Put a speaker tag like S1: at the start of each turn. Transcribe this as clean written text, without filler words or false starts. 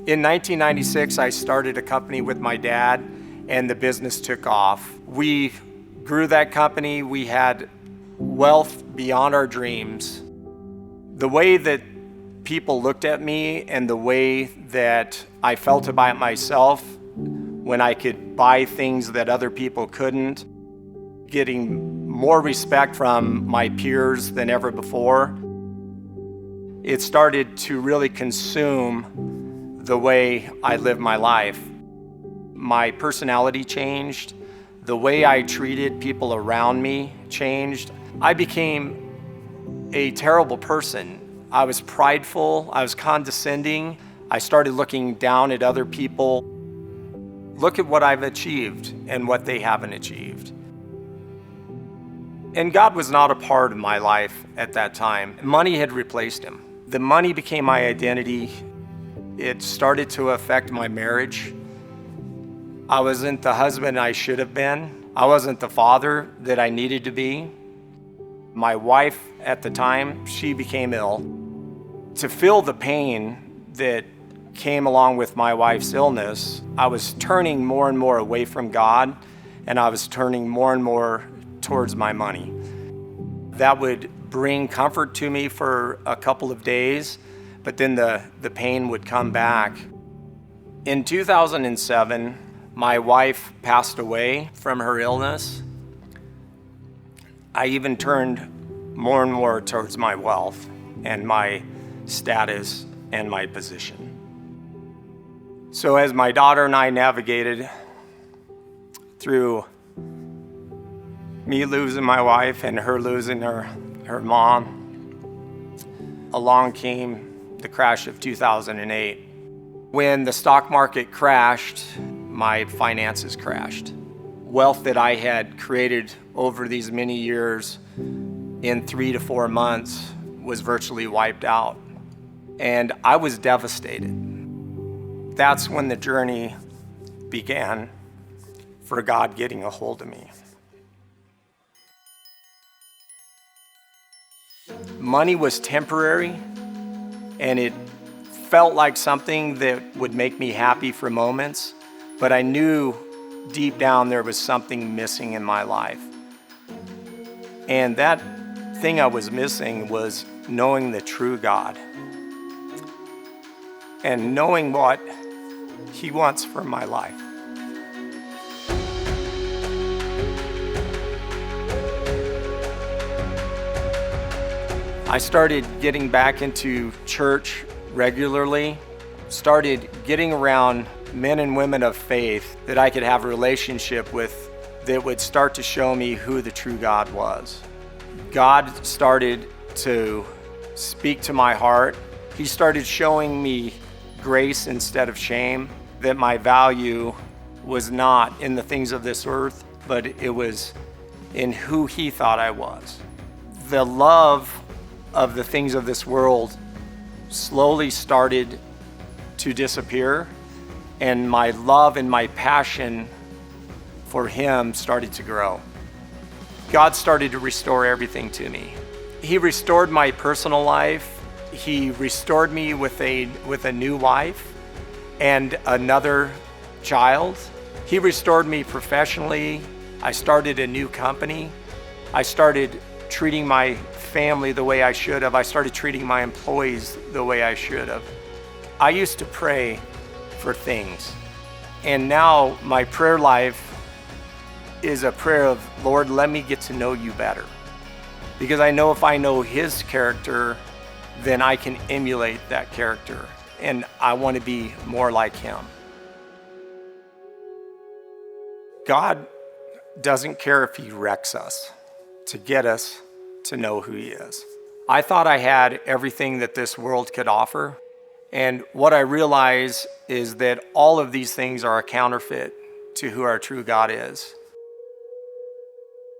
S1: In 1996, I started a company with my dad, and the business took off. We grew that company. We had wealth beyond our dreams. The way that people looked at me and the way that I felt about myself when I could buy things that other people couldn't, getting more respect from my peers than ever before, it started to really consume the way I live my life. My personality changed. The way I treated people around me changed. I became a terrible person. I was prideful. I was condescending. I started looking down at other people. Look at what I've achieved and what they haven't achieved. And God was not a part of my life at that time. Money had replaced him. The money became my identity. It started to affect my marriage. I wasn't the husband I should have been. I wasn't the father that I needed to be. My wife at the time, she became ill. To feel the pain that came along with my wife's illness, I was turning more and more away from God, and I was turning more and more towards my money. That would bring comfort to me for a couple of days, but then the pain would come back. In 2007, my wife passed away from her illness. I even turned more and more towards my wealth and my status and my position. So as my daughter and I navigated through me losing my wife and her losing her mom, along came the crash of 2008. When the stock market crashed, my finances crashed. Wealth that I had created over these many years in 3 to 4 months was virtually wiped out. And I was devastated. That's when the journey began for God getting a hold of me. Money was temporary, and it felt like something that would make me happy for moments, but I knew deep down there was something missing in my life. And that thing I was missing was knowing the true God and knowing what He wants for my life. I started getting back into church regularly, started getting around men and women of faith that I could have a relationship with that would start to show me who the true God was. God started to speak to my heart. He started showing me grace instead of shame, that my value was not in the things of this earth, but it was in who He thought I was. The love of the things of this world slowly started to disappear, and my love and my passion for Him started to grow. God started to restore everything to me. He restored my personal life. He restored me with a new wife and another child. He restored me professionally. I started a new company. I started treating my family the way I should have. I started treating my employees the way I should have. I used to pray for things, and now my prayer life is a prayer of, Lord, let me get to know You better. Because I know if I know His character, then I can emulate that character, and I want to be more like Him. God doesn't care if He wrecks us to get us to know who He is. I thought I had everything that this world could offer, and what I realize is that all of these things are a counterfeit to who our true God is.